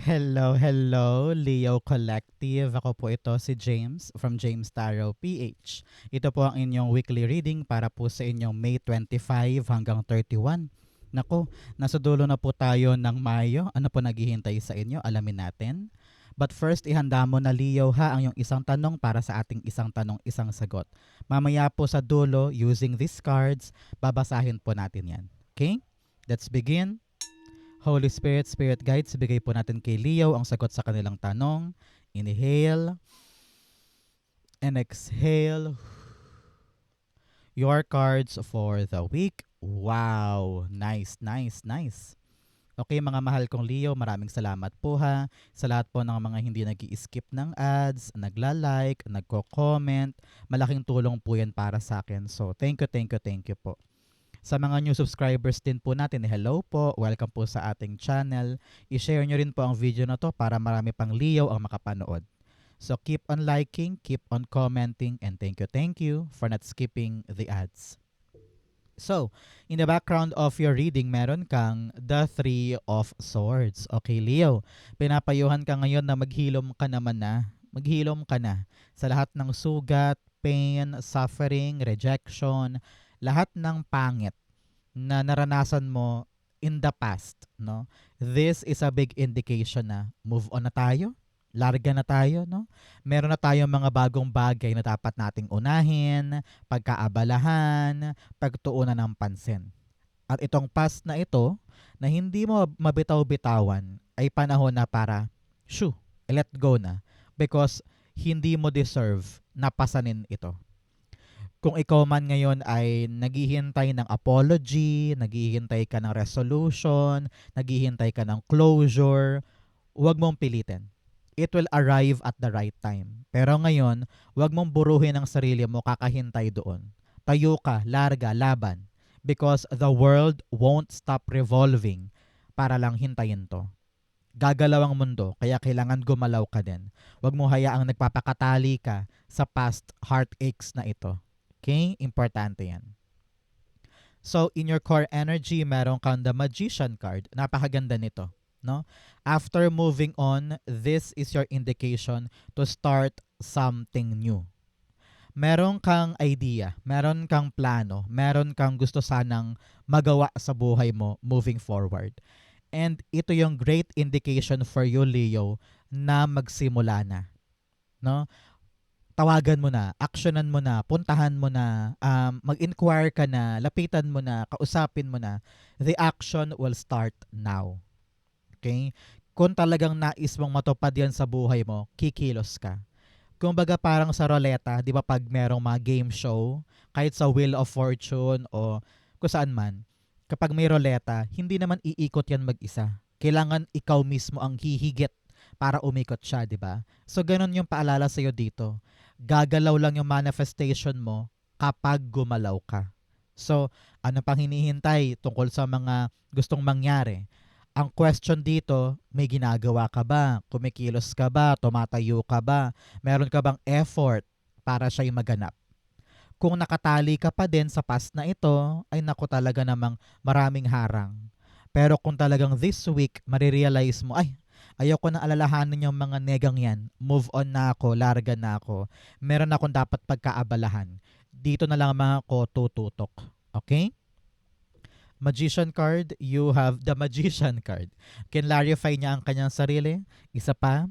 Hello, hello, Leo Collective. Ako po ito si James from James Tarot PH. Ito po ang inyong weekly reading para po sa inyong May 25 hanggang 31. Nako, nasa dulo na po tayo ng Mayo. Ano po naghihintay sa inyo? Alamin natin. But first, ihanda mo na Leo ha ang iyong isang tanong para sa ating isang tanong, isang sagot. Mamaya po sa dulo, using these cards, babasahin po natin yan. Okay? Let's begin. Holy Spirit, Spirit Guides, bigay po natin kay Leo ang sagot sa kanilang tanong. Inhale and exhale your cards for the week. Wow! Nice, nice, nice. Okay mga mahal kong Leo, maraming salamat po ha sa lahat po ng mga hindi nag-i-skip ng ads, nagla-like, nagko-comment. Malaking tulong po yan para sa akin. So thank you, thank you, thank you po. Sa mga new subscribers din po natin, hello po, welcome po sa ating channel. I-share nyo rin po ang video na to para marami pang Leo ang makapanood. So keep on liking, keep on commenting, and thank you for not skipping the ads. So, in the background of your reading, meron kang the Three of Swords. Okay, Leo, pinapayuhan ka ngayon na maghilom ka naman na. Maghilom ka na sa lahat ng sugat, pain, suffering, rejection, lahat ng pangit na naranasan mo in the past, no? This is a big indication na move on na tayo. Larga na tayo, no? Meron na tayong mga bagong bagay na dapat nating unahin, pagkaabalahan, pagtuunan ng pansin. At itong past na ito, na hindi mo mabitaw-bitawan, ay panahon na para, shoo, let go na. Because hindi mo deserve na pasanin ito. Kung ikaw man ngayon ay naghihintay ng apology, naghihintay ka ng resolution, naghihintay ka ng closure, huwag mong pilitin. It will arrive at the right time. Pero ngayon, huwag mong buruhin ang sarili mo, kakahintay doon. Tayo ka, larga, laban. Because the world won't stop revolving para lang hintayin to. Gagalaw ang mundo, kaya kailangan gumalaw ka din. Huwag mo hayaang nagpapakatali ka sa past heartaches na ito. Okay? Importante yan. So, in your core energy, meron kang the Magician card. Napakaganda nito. No? After moving on, this is your indication to start something new. Meron kang idea, meron kang plano, meron kang gusto sanang magawa sa buhay mo moving forward. And ito yung great indication for you, Leo, na magsimula na. No? Tawagan mo na, actionan mo na, puntahan mo na, mag-inquire ka na, lapitan mo na, kausapin mo na. The action will start now. Okay? Kung talagang nais mong matupad yan sa buhay mo, kikilos ka. Kung baga parang sa roleta, di ba pag merong mga game show, kahit sa Wheel of Fortune o kung saan man, kapag may roleta, hindi naman iikot yan mag-isa. Kailangan ikaw mismo ang hihigit para umikot siya, di ba? So, ganun yung paalala sa'yo dito. Gagalaw lang yung manifestation mo kapag gumalaw ka. So, ano pang hinihintay tungkol sa mga gustong mangyari? Ang question dito, may ginagawa ka ba? Kumikilos ka ba? Tumatayo ka ba? Meron ka bang effort para siya'y maganap? Kung nakatali ka pa din sa past na ito, ay naku talaga namang maraming harang. Pero kung talagang this week, marirealize mo, ay, ayoko na alalahanin yung mga negang yan. Move on na ako, larga na ako. Meron akong dapat pagkaabalahan. Dito na lang mga ko tututok. Okay? Magician card, you have the Magician card. Clarify niya ang kanyang sarili. Isa pa,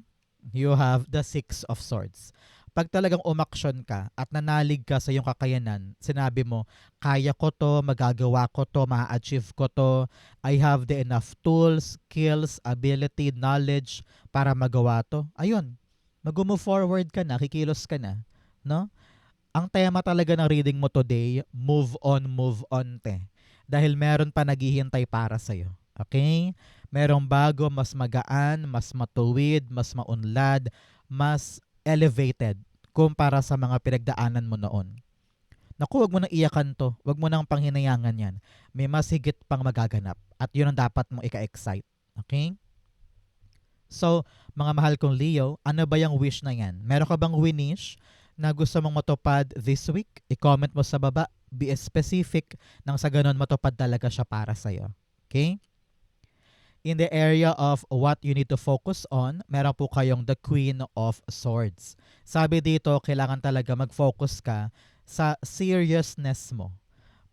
you have the Six of Swords. Pag talagang umaksyon ka at nanalig ka sa iyong kakayanan, sinabi mo, kaya ko to, magagawa ko to, ma-achieve ko to, I have the enough tools, skills, ability, knowledge para magawa to. Ayun, mag-move forward ka na, kikilos ka na. No? Ang tema talaga ng reading mo today, move on, te. Dahil meron pa naghihintay para sa'yo. Okay? Merong bago, mas magaan, mas matuwid, mas maunlad, mas elevated kumpara sa mga pinagdaanan mo noon. Naku, wag mo nang iyakan to. Wag mo nang panghinayangan yan. May mas higit pang magaganap. At yun ang dapat mong ika-excite. Okay? So, mga mahal kong Leo, ano ba yung wish na yan? Meron ka bang winish na gusto mong matupad this week? I-comment mo sa baba. Be specific nang sa ganun matupad talaga siya para sa'yo. Okay? In the area of what you need to focus on, meron po kayong the Queen of Swords. Sabi dito, kailangan talaga mag-focus ka sa seriousness mo.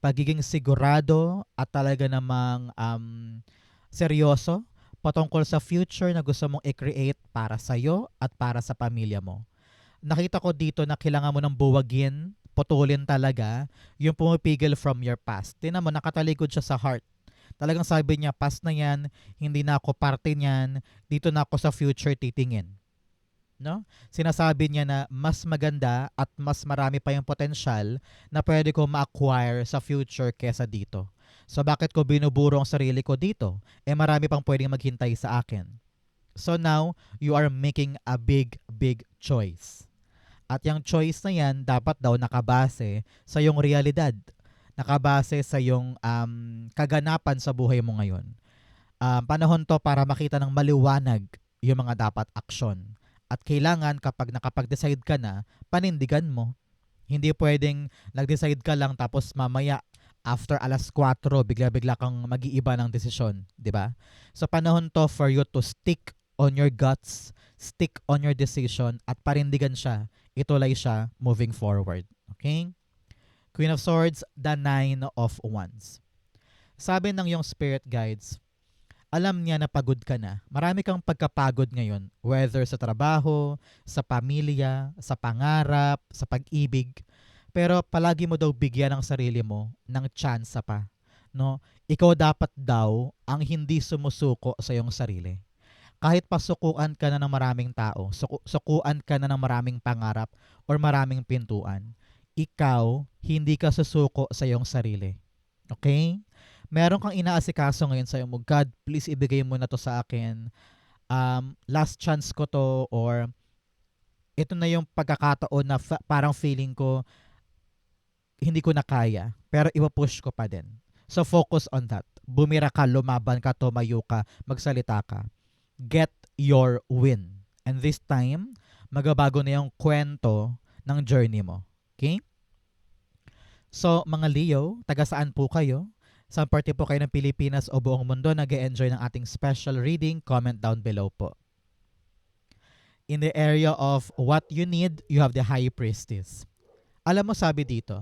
Pagiging sigurado at talaga namang seryoso patungkol sa future na gusto mong i-create para sa'yo at para sa pamilya mo. Nakita ko dito na kailangan mo ng buwagin, putulin talaga yung pumipigil from your past. Tingnan mo, nakatalikod siya sa heart. Talagang sabi niya, past na yan, hindi na ako parte niyan, dito na ako sa future titingin. No? Sinasabi niya na mas maganda at mas marami pa yung potential na pwede ko ma-acquire sa future kesa dito. So bakit ko binuburo ang sarili ko dito? Marami pang pwedeng maghintay sa akin. So now, you are making a big choice. At yung choice na yan, dapat daw nakabase sa yung realidad. Nakabase sa yung kaganapan sa buhay mo ngayon. Panahon to para makita ng maliwanag yung mga dapat aksyon. At kailangan kapag nakapag-decide ka na, panindigan mo. Hindi pwedeng nag-decide ka lang tapos mamaya after alas 4, bigla-bigla kang mag-iiba ng desisyon. Diba? So panahon to for you to stick on your guts, stick on your decision, at parindigan siya. Ituloy siya moving forward. Okay? Queen of Swords, the Nine of Wands. Sabi ng yung spirit guides, alam niya na pagod ka na. Marami kang pagkapagod ngayon, whether sa trabaho, sa pamilya, sa pangarap, sa pag-ibig. Pero palagi mo daw bigyan ng sarili mo ng tsansa pa. No? Ikaw dapat daw ang hindi sumusuko sa iyong sarili. Kahit pasukuan ka na ng maraming tao, sukuan ka na ng maraming pangarap or maraming pintuan, ikaw hindi ka susuko sa iyong sarili. Okay? Meron kang inaasikaso ngayon sa iyo mo, God, please ibigay mo na to sa akin. Last chance ko to, or ito na yung pagkakataon na parang feeling ko hindi ko na kaya, pero ipapush ko pa din. So focus on that. Bumira ka, lumaban ka, tumayo ka, magsalita ka. Get your win. And this time, magabago na yung kwento ng journey mo. Okay? So, mga Leo, taga saan po kayo? Saan parte po kayo ng Pilipinas o buong mundo nag-e-enjoy ng ating special reading? Comment down below po. In the area of what you need, you have the High Priestess. Alam mo, sabi dito,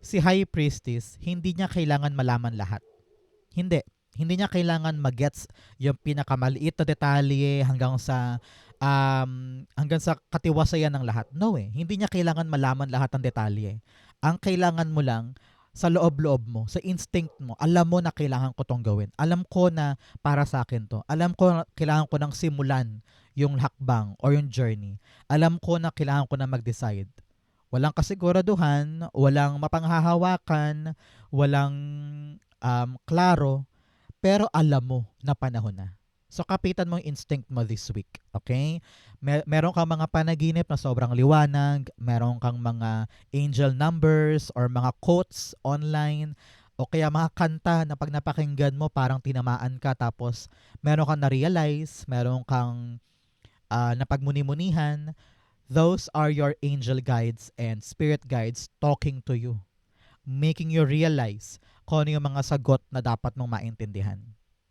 si High Priestess, hindi niya kailangan malaman lahat. Hindi. Hindi niya kailangan magets yung pinakamaliit na detalye hanggang sa katiwasayan ng lahat. No eh. Hindi niya kailangan malaman lahat ng detalye. Ang kailangan mo lang, sa loob-loob mo, sa instinct mo, alam mo na kailangan ko tong gawin. Alam ko na para sa akin to. Alam ko na kailangan ko nang simulan yung hakbang or yung journey. Alam ko na kailangan ko na mag-decide. Walang kasiguraduhan, walang mapanghahawakan, walang klaro, pero alam mo na panahon na. So, kapitan mo yung instinct mo this week. Okay? Meron kang mga panaginip na sobrang liwanag. Meron kang mga angel numbers or mga quotes online. O kaya mga kanta na pag napakinggan mo, parang tinamaan ka. Tapos, meron kang na-realize. Meron kang napagmuni-munihan. Those are your angel guides and spirit guides talking to you. Making you realize kung ano yung mga sagot na dapat mong maintindihan.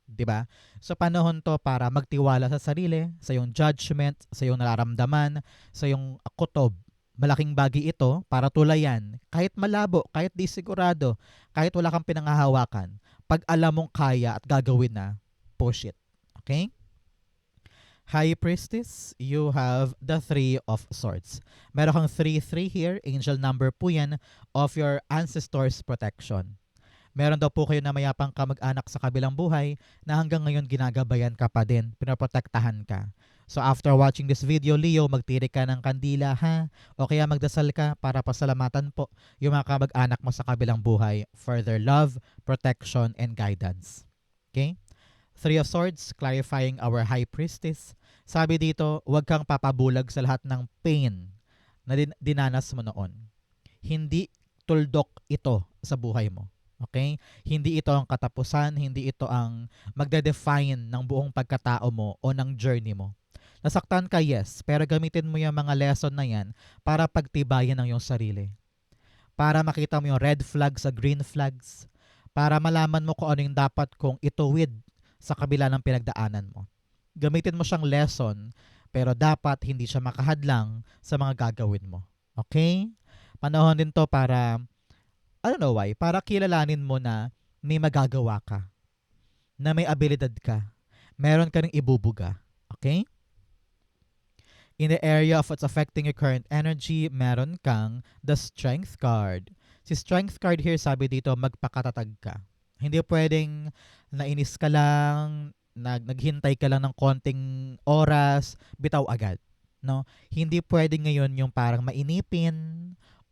'Di ba? So panahon to para magtiwala sa sarili, sa iyong judgment, sa iyong nararamdaman, sa iyong kutob. Malaking bagay ito para tulayan. Kahit malabo, kahit di sigurado, kahit wala kang pinanghahawakan, pag alam mong kaya at gagawin na, push it. Okay? High Priestess, you have the Three of Swords. Meron kang 3-3 here, angel number po yan, of your ancestors' protection. Meron daw po kayo na mayapang kamag-anak sa kabilang buhay na hanggang ngayon ginagabayan ka pa din, pinaprotektahan ka. So after watching this video, Leo, magtirik ka ng kandila, ha? O kaya magdasal ka para pasalamatan po yung mga kamag-anak mo sa kabilang buhay for their love, protection, and guidance. Okay? Three of Swords, clarifying our High Priestess. Sabi dito, huwag kang papabulag sa lahat ng pain na dinanas mo noon. Hindi tuldok ito sa buhay mo. Okay? Hindi ito ang katapusan, hindi ito ang magde-define ng buong pagkatao mo o ng journey mo. Nasaktan ka, yes, pero gamitin mo yung mga lesson na yan para pagtibayan ang iyong sarili. Para makita mo yung red flags sa green flags. Para malaman mo kung ano yung dapat kong ituwid sa kabila ng pinagdaanan mo. Gamitin mo siyang lesson, pero dapat hindi siya makahadlang sa mga gagawin mo. Okay? Panahon din to para, I don't know why, para kilalanin mo na may magagawa ka, na may abilidad ka, meron ka ring ibubuga. Okay? In the area of what's affecting your current energy, meron kang the Strength card. Si Strength card here, sabi dito, magpakatatag ka. Hindi pwedeng nainis ka lang, naghintay ka lang ng konting oras, bitaw agad. No? Hindi pwedeng ngayon yung parang mainipin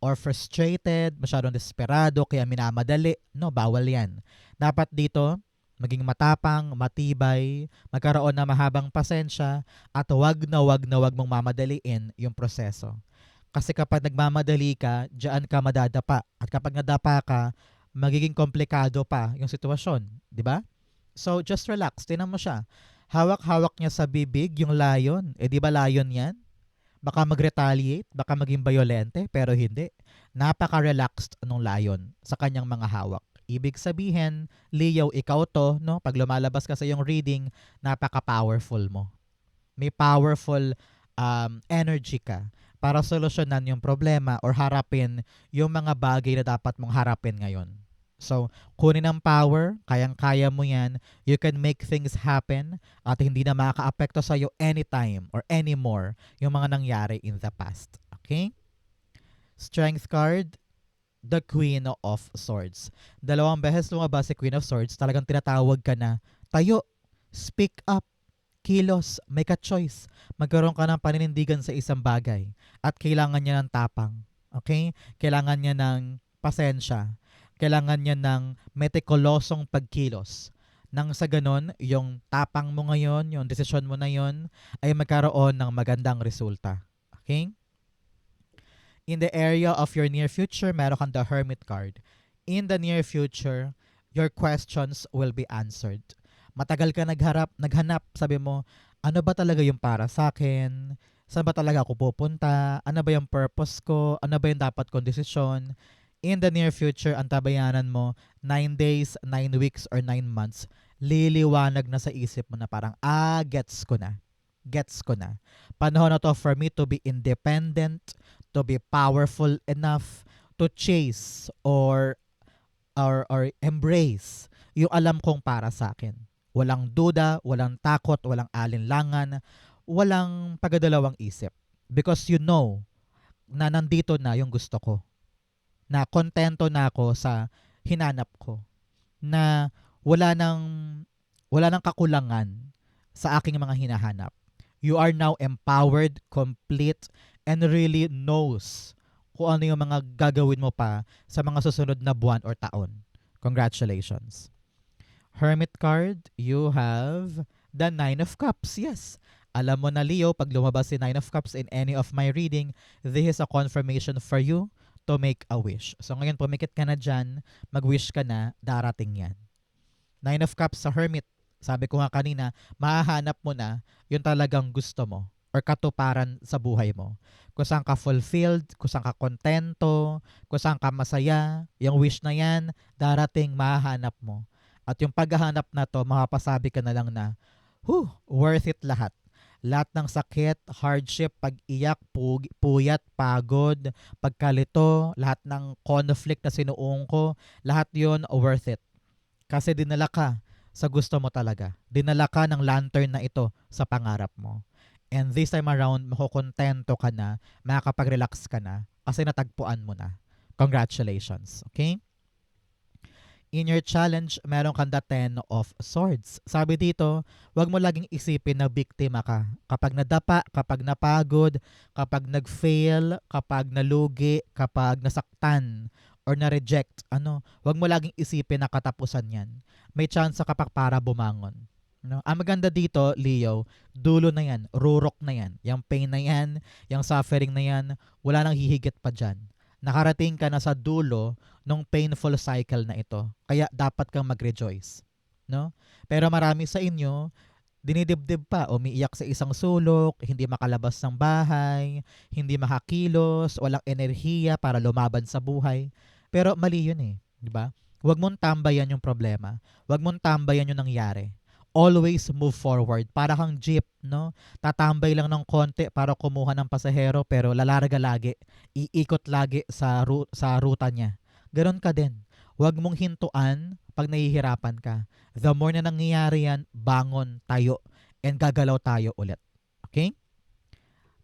or frustrated, masyadong desperado, kaya minamadali. No, bawal yan. Dapat dito, maging matapang, matibay, magkaroon ng mahabang pasensya, at wag mong mamadaliin yung proseso. Kasi kapag nagmamadali ka, diyan ka madadapa. At kapag nadapa ka, magiging komplikado pa yung sitwasyon. Di ba? So, just relax. Tinan mo siya. Hawak-hawak niya sa bibig yung lion. Di ba lion yan? Baka mag-retaliate, baka maging violente, pero hindi. Napaka-relaxed nung lion sa kanyang mga hawak. Ibig sabihin, Leo, ikaw to, no? Pag lumalabas ka sa iyong reading, napaka-powerful mo. May powerful energy ka para solusyonan yung problema or harapin yung mga bagay na dapat mong harapin ngayon. So, kunin ang power, kayang-kaya mo yan, you can make things happen at hindi na makaka-apekto sa'yo anytime or anymore yung mga nangyari in the past. Okay? Strength card, the Queen of Swords. 2 beses lumabas si Queen of Swords, talagang tinatawag ka na, tayo, speak up, kilos, make a choice. Magkaroon ka ng paninindigan sa isang bagay. At kailangan niya ng tapang. Okay? Kailangan niya ng pasensya. Kailangan niya ng metikulosong pagkilos. Nang sa ganon, yung tapang mo ngayon, yung desisyon mo na yon, ay magkaroon ng magandang resulta. Okay? In the area of your near future, meron kang the Hermit card. In the near future, your questions will be answered. Matagal ka naghanap, sabi mo, ano ba talaga yung para sa akin? Saan ba talaga ako pupunta? Ano ba yung purpose ko? Ano ba yung dapat kong desisyon? In the near future, ang tabayanan mo, 9 days, 9 weeks, or 9 months, liliwanag na sa isip mo na parang, gets ko na. Gets ko na. Panahon na to for me to be independent, to be powerful enough to chase or embrace yung alam kong para sa akin. Walang duda, walang takot, walang alinlangan, walang pagadalawang isip. Because you know na nandito na yung gusto ko. Na kontento na ako sa hinanap ko. Na wala nang kakulangan sa aking mga hinahanap. You are now empowered, complete, and really knows kung ano yung mga gagawin mo pa sa mga susunod na buwan or taon. Congratulations. Hermit card, you have the Nine of Cups. Yes. Alam mo na, Leo, pag lumabas si Nine of Cups in any of my reading, this is a confirmation for you to make a wish. So ngayon, pumikit ka na dyan, mag-wish ka na, darating yan. Nine of Cups sa Hermit. Sabi ko nga kanina, mahahanap mo na yung talagang gusto mo or katuparan sa buhay mo. Kung saan ka fulfilled, kung saan ka kontento, kung saan ka masaya, yung wish na yan, darating mahahanap mo. At yung paghahanap na to, makapasabi ka na lang na, worth it lahat. Lahat ng sakit, hardship, pag-iyak, puyat, pagod, pagkalito, lahat ng conflict na sinuong ko, lahat yon worth it. Kasi dinala ka sa gusto mo talaga. Dinala ka ng lantern na ito sa pangarap mo. And this time around, makukontento ka na, makakapag-relax ka na, kasi natagpuan mo na. Congratulations. Okay? In your challenge, meron kang the 10 of Swords. Sabi dito, wag mo laging isipin na biktima ka. Kapag nadapa, kapag napagod, kapag nag-fail, kapag nalugi, kapag nasaktan, or na-reject, wag mo laging isipin na katapusan yan. May chance ka pa para bumangon. No? Ang maganda dito, Leo, dulo na yan, rurok na yan. Yung pain na yan, yung suffering na yan, wala nang hihigit pa dyan. Nakarating ka na sa dulo ng painful cycle na ito. Kaya dapat kang mag-rejoice. No? Pero marami sa inyo, dinidibdib pa, umiiyak sa isang sulok, hindi makalabas ng bahay, hindi makakilos, walang enerhiya para lumaban sa buhay. Pero mali yun eh. Di ba? Huwag mong tambayan yung problema. Huwag mong tambayan yung nangyari. always move forward. Para kang jeep, no? Tatambay lang ng konti para kumuha ng pasahero pero lalarga lagi. Iikot lagi sa ruta niya. Ganon ka din. Huwag mong hintuan pag nahihirapan ka. The more na nangyayari yan, bangon tayo and gagalaw tayo ulit. Okay?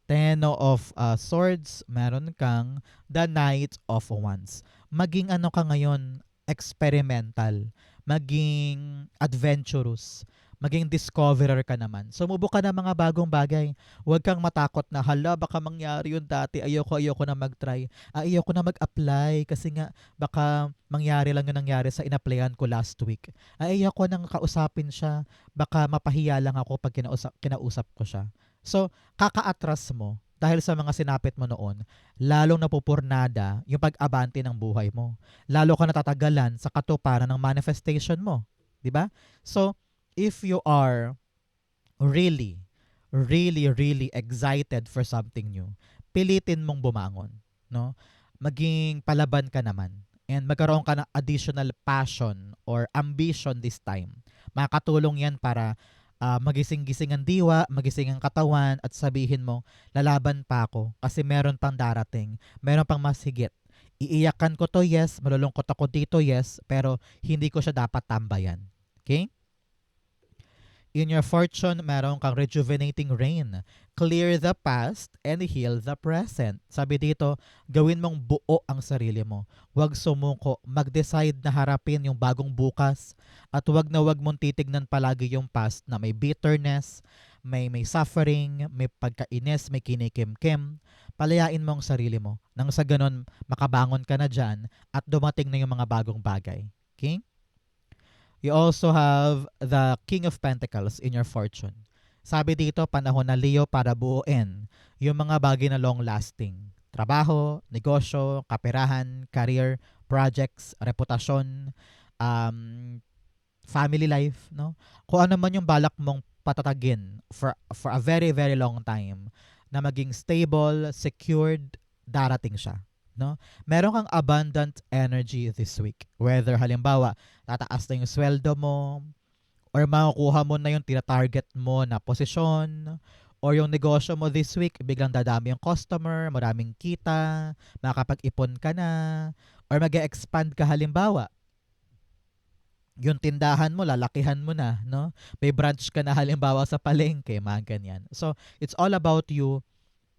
Ten of Swords, meron kang the Knight of Wands. Maging ano ka ngayon, experimental, maging adventurous, maging discoverer ka naman. Sumubok ka ng mga bagong bagay. Huwag kang matakot na, hala, baka mangyari yun dati. Ayoko na mag-try. Ayoko na mag-apply kasi nga baka mangyari lang yung nangyari sa in-applyan ko last week. Ayoko nang kausapin siya. Baka mapahiya lang ako pag kinausap ko siya. So, kaka-atras mo dahil sa mga sinapit mo noon, lalong napupurnada yung pag-abante ng buhay mo. Lalo ka natatagalan sa katuparan ng manifestation mo. 'Di ba? So, if you are really, really, really excited for something new, pilitin mong bumangon. No? Maging palaban ka naman. And magkaroon ka ng additional passion or ambition this time. Makakatulong yan para magising-gising ang diwa, magising ang katawan at sabihin mo, lalaban pa ako kasi meron pang darating, meron pang mas higit. Iiyakan ko to, yes, malulungkot ako dito, yes, pero hindi ko siya dapat tambayan. Okay? In your fortune, meron kang rejuvenating rain. Clear the past and heal the present. Sabi dito, gawin mong buo ang sarili mo. Huwag sumuko. Mag-decide na harapin yung bagong bukas. At huwag na huwag mong titignan palagi yung past na may bitterness, may suffering, may pagkainis, may kinikimkim. Palayain mo ang sarili mo. Nang sa ganun, makabangon ka na dyan at dumating na yung mga bagong bagay. Okay? You also have the King of Pentacles in your fortune. Sabi dito, panahon na Leo para buuin yung mga bagay na long-lasting. Trabaho, negosyo, kaperahan, career, projects, reputasyon, um, family life. No? Kung ano man yung balak mong patatagin for a very, very long time na maging stable, secured, darating siya. No? Meron kang abundant energy this week. Whether halimbawa, tataas na yung sweldo mo, or makukuha mo na yung tina-target mo na posisyon, or yung negosyo mo this week, biglang dadami yung customer, maraming kita, makakapag-ipon ka na, or mag-expand ka halimbawa. Yung tindahan mo, lalakihan mo na, no? May branch ka na halimbawa sa palengke, mga ganyan. So, it's all about you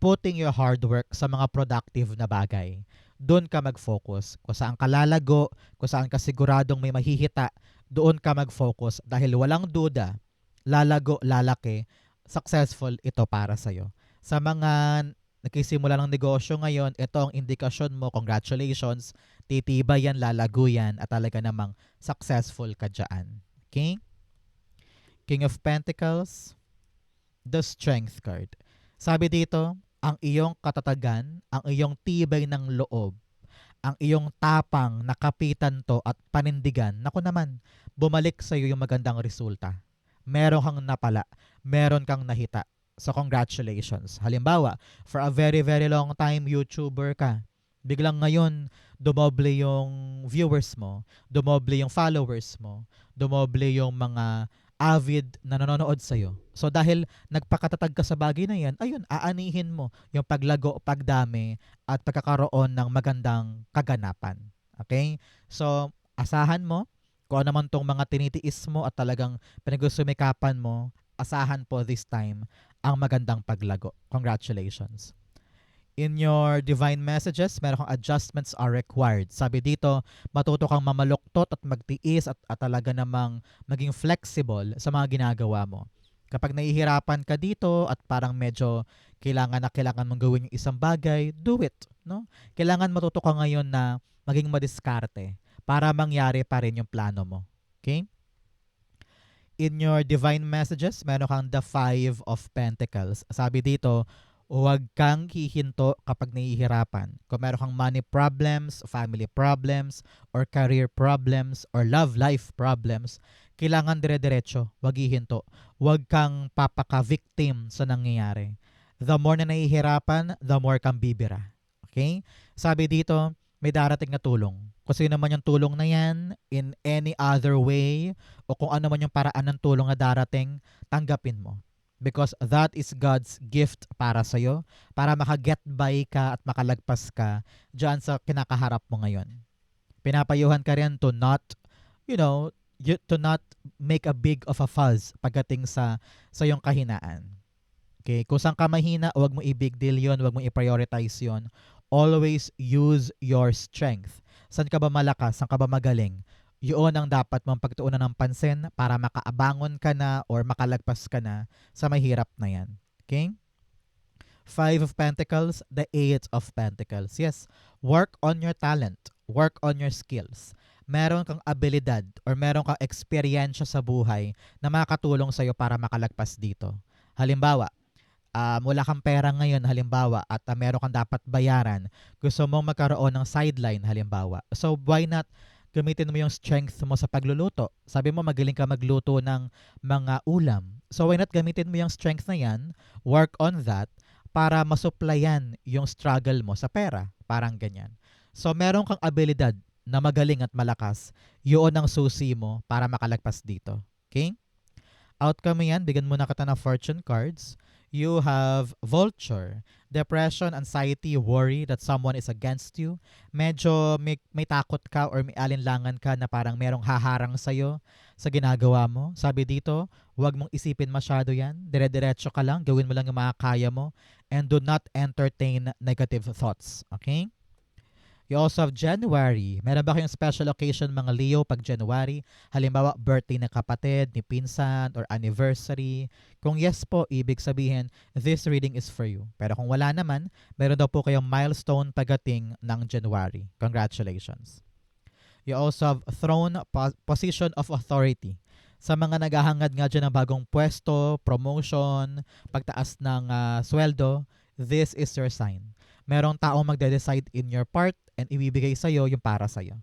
putting your hard work sa mga productive na bagay. Doon ka mag-focus. Kung saan ka lalago, kung saan ka siguradong may mahihita, doon ka mag-focus dahil walang duda, lalago, lalaki, successful ito para sa'yo. Sa mga nagsisimula ng negosyo ngayon, ito ang indikasyon mo, congratulations, titibay yan, lalago yan, at talaga namang successful ka dyan. Okay? King of Pentacles, the Strength card. Sabi dito, ang iyong katatagan, ang iyong tibay ng loob, ang iyong tapang, nakapitan to at panindigan, naku naman, bumalik sa iyo yung magandang resulta. Meron kang napala, meron kang nahita. So congratulations. Halimbawa, for a very, very long time, YouTuber ka. Biglang ngayon, dumoble yung viewers mo, dumoble yung followers mo, dumoble yung mga avid na nanonood sa'yo. So dahil nagpakatatag ka sa bagay na yan, ayun, aanihin mo yung paglago, pagdami, at pagkakaroon ng magandang kaganapan. Okay? So, asahan mo, kung ano man tong mga tinitiis mo at talagang pinagsumikapan mo, asahan po this time ang magandang paglago. Congratulations. In your divine messages, meron kang adjustments are required. Sabi dito, matuto kang mamaluktot at magtiis at talaga namang maging flexible sa mga ginagawa mo. Kapag nahihirapan ka dito at parang medyo kailangan mong gawin yung isang bagay, do it. No? Kailangan matuto ka ngayon na maging madiskarte para mangyari pa rin yung plano mo. Okay? In your divine messages, meron kang the Five of Pentacles. Sabi dito, huwag kang hihinto kapag nahihirapan. Kung meron kang money problems, family problems, or career problems, or love life problems, kailangan dire-diretso, huwag hihinto. Huwag kang papaka-victim sa nangyayari. The more na nahihirapan, the more kang bibira. Okay? Sabi dito, may darating na tulong. Kung sino man yung tulong na yan, in any other way, o kung ano man yung paraan ng tulong na darating, tanggapin mo. Because that is God's gift para sa'yo, para makaget by ka at makalagpas ka dyan sa kinakaharap mo ngayon. Pinapayuhan ka rin to not, you know, to not make a big of a fuss pagdating sa yung kahinaan. Okay? Kung saan ka mahina, huwag mo i-big deal yun, huwag mo i-prioritize yun. Always use your strength. Saan ka ba malakas? Saan ka ba magaling? Yun ang dapat mong pagtuunan ng pansin para makaabangon ka na or makalagpas ka na sa mahirap na yan. Okay? Five of Pentacles, the Eight of Pentacles. Yes, work on your talent. Work on your skills. Meron kang abilidad or meron kang eksperyensya sa buhay na makakatulong sa'yo para makalagpas dito. Halimbawa, wala kang pera ngayon halimbawa at meron kang dapat bayaran. Gusto mong magkaroon ng sideline halimbawa. So why not gamitin mo yung strength mo sa pagluluto? Sabi mo magaling ka magluto ng mga ulam. So why not gamitin mo yung strength na yan, work on that, para masuplayan yung struggle mo sa pera. Parang ganyan. So meron kang abilidad na magaling at malakas, yun ang susi mo para makalagpas dito. Okay? Outcome yan, bigyan mo na kita ng fortune cards. You have vulture, depression, anxiety, worry that someone is against you. Medyo may takot ka or may alinlangan ka na parang merong haharang sa'yo sa ginagawa mo. Sabi dito, huwag mong isipin masyado yan. Dire-diretso ka lang, gawin mo lang yung mga kaya mo. And do not entertain negative thoughts. Okay? You also have January. Meron ba kayong special occasion mga Leo pag January? Halimbawa, birthday ng kapatid, ni pinsan, or anniversary. Kung yes po, ibig sabihin, this reading is for you. Pero kung wala naman, meron daw po kayong milestone pagdating ng January. Congratulations. You also have throne, position of authority. Sa mga naghahangad nga dyan ng bagong pwesto, promotion, pagtaas ng sweldo, this is your sign. Merong taong magde-decide in your part and ibibigay sa'yo yung para sa'yo.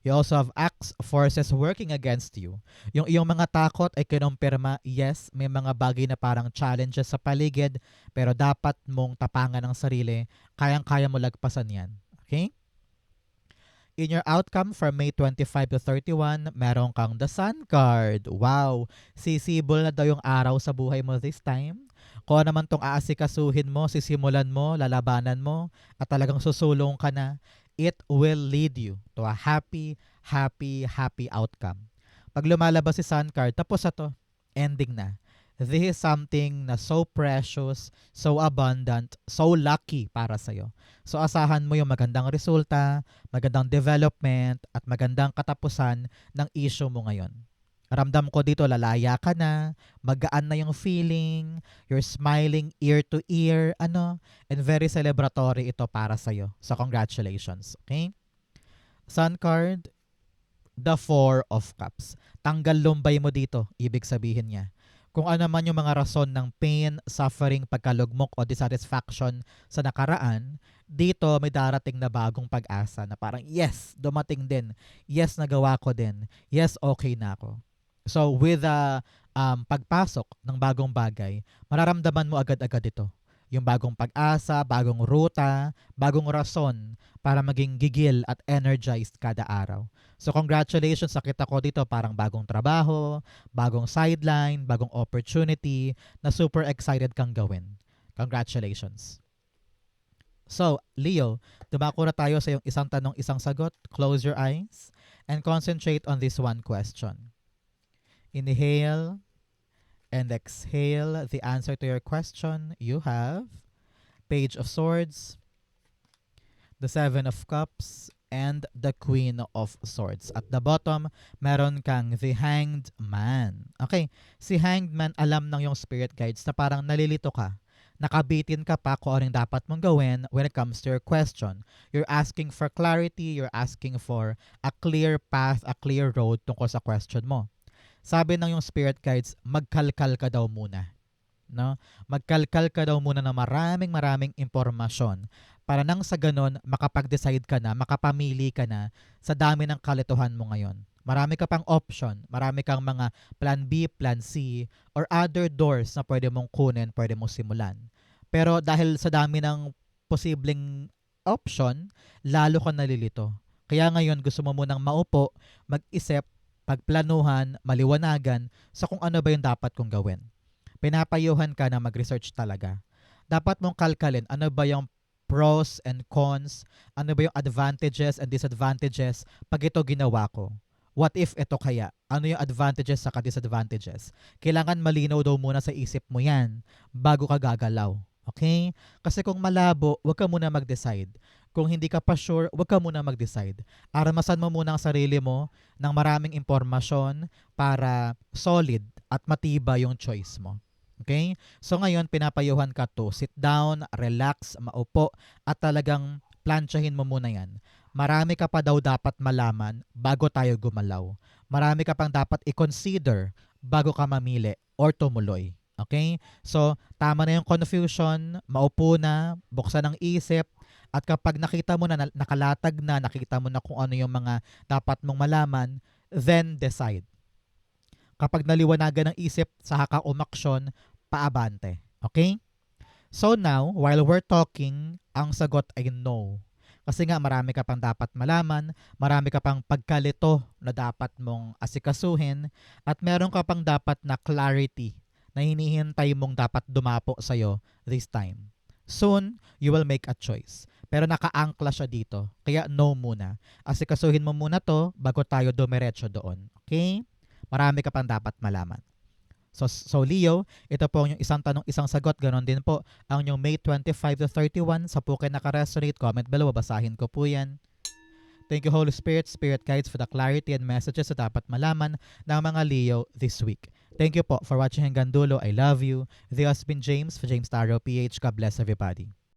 You also have acts, forces working against you. Yung iyong mga takot ay kinumpirma, yes, may mga bagay na parang challenges sa paligid, pero dapat mong tapangan ang sarili, kayang-kaya mo lagpasan yan. Okay? In your outcome from May 25 to 31, meron kang the Sun card. Wow! Sisibol na daw yung araw sa buhay mo this time. Kung ano naman tong aasikasuhin mo, sisimulan mo, lalabanan mo, at talagang susulong ka na, it will lead you to a happy, happy, happy outcome. Pag lumalabas si Sun card, tapos na to. Ending na. This is something na so precious, so abundant, so lucky para sa'yo. So asahan mo yung magandang resulta, magandang development, at magandang katapusan ng issue mo ngayon. Ramdam ko dito, lalaya ka na, magaan na yung feeling, you're smiling ear to ear, and very celebratory ito para sa'yo. So congratulations, okay? Sun card, the Four of Cups. Tanggal lumbay mo dito, ibig sabihin niya. Kung ano man yung mga rason ng pain, suffering, pagkalugmok o dissatisfaction sa nakaraan, dito may darating na bagong pag-asa na parang yes, dumating din. Yes, nagawa ko din. Yes, okay na ako. So with pagpasok ng bagong bagay, mararamdaman mo agad-agad ito. Yung bagong pag-asa, bagong ruta, bagong rason para maging gigil at energized kada araw. So congratulations, nakita ko dito parang bagong trabaho, bagong sideline, bagong opportunity na super excited kang gawin. Congratulations. So, Leo, dumako na tayo sa yung isang tanong, isang sagot. Close your eyes and concentrate on this one question. Inhale and exhale the answer to your question. You have Page of Swords, the Seven of Cups, and the Queen of Swords. At the bottom, meron kang the Hanged Man. Okay, si Hanged Man, alam ng yung spirit guides na parang nalilito ka. Nakabitin ka pa kung anong dapat mong gawin when it comes to your question. You're asking for clarity, you're asking for a clear path, a clear road tungkol sa question mo. Sabi ng yung spirit guides, magkalkal ka daw muna. No? Magkalkal ka daw muna ng maraming impormasyon para nang sa ganon, makapag-decide ka na, makapamili ka na sa dami ng kalituhan mo ngayon. Marami ka pang option, marami kang mga plan B, plan C, or other doors na pwede mong kunin, pwede mong simulan. Pero dahil sa dami ng posibleng option, lalo ka nalilito. Kaya ngayon gusto mo munang maupo, mag-isip, pagplanuhan, maliwanagan sa kung ano ba yung dapat kong gawin. Pinapayuhan ka na mag-research talaga. Dapat mong kalkalin ano ba yung pros and cons, ano ba yung advantages and disadvantages pag ito ginawa ko. What if ito kaya? Ano yung advantages sa disadvantages? Kailangan malinaw daw muna sa isip mo yan bago ka gagalaw. Okay? Kasi kung malabo, huwag ka muna mag-decide. Kung hindi ka pa sure, huwag ka muna mag-decide. Aramasan mo muna ang sarili mo ng maraming impormasyon para solid at matibay yung choice mo. Okay? So ngayon, pinapayuhan ka to sit down, relax, maupo, at talagang plansyahin mo muna yan. Marami ka pa daw dapat malaman bago tayo gumalaw. Marami ka pang dapat i-consider bago ka mamili or tumuloy. Okay? So, tama na yung confusion, maupo na, buksan ang isip, at kapag nakita mo na nakalatag na, nakita mo na kung ano yung mga dapat mong malaman, then decide. Kapag naliwanagan ng isip, saka ka umaksyon, paabante. Okay? So now, while we're talking, ang sagot ay no. Kasi nga marami ka pang dapat malaman, marami ka pang pagkalito na dapat mong asikasuhin, at meron ka pang dapat na clarity na hinihintay mong dapat dumapo sa'yo this time. Soon, you will make a choice. Pero nakaangkla siya dito. Kaya no muna. Asikasuhin mo muna to bago tayo dumiretso doon. Okay? Marami ka pang dapat malaman. So Leo, ito po yung isang tanong, isang sagot. Ganon din po ang yung May 25 to 31. Sa po kayo nakaresonate, comment below, babasahin ko po yan. Thank you Holy Spirit, Spirit Guides for the clarity and messages na dapat malaman ng mga Leo this week. Thank you po for watching hanggang dulo. I love you. This has been James for James Taro PH. God bless everybody.